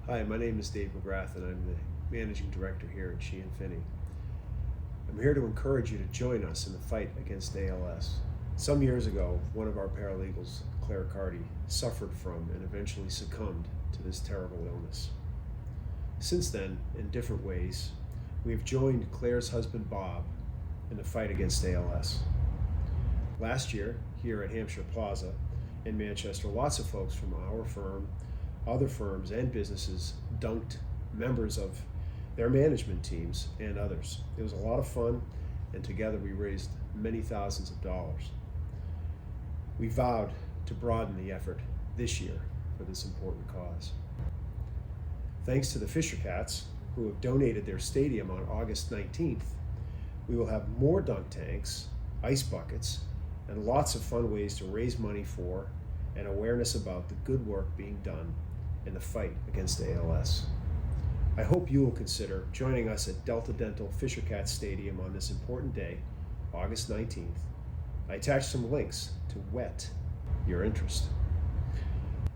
Hi, my name is Dave McGrath, and I'm the Managing Director here at Sheehan. I'm here to encourage you to join us in the fight against ALS. Some years ago, one of our paralegals, Claire Carty, suffered from and eventually succumbed to this terrible illness. Since then, in different ways, we have joined Claire's husband Bob in the fight against ALS. Last year, here at Hampshire Plaza in Manchester, lots of folks from our firm, other firms, and businesses dunked members of their management teams and others. It was a lot of fun, and together we raised many thousands of dollars. We vowed to broaden the effort this year for this important cause. Thanks to the Fisher Cats, who have donated their stadium on August 19th, we will have more dunk tanks, ice buckets, and lots of fun ways to raise money for and awareness about the good work being done in the fight against ALS. I hope you will consider joining us at Delta Dental Fisher Cat Stadium on this important day, August 19th. I attached some links to whet your interest.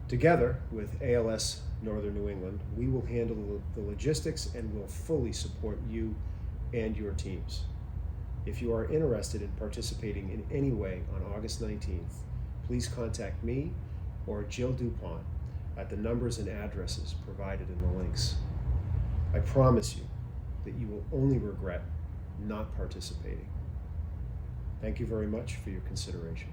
Together with ALS Northern New England, we will handle the logistics and will fully support you and your teams. If you are interested in participating in any way on August 19th, please contact me or Jill DuPont at the numbers and addresses provided in the links. I promise you that you will only regret not participating. Thank you very much for your consideration.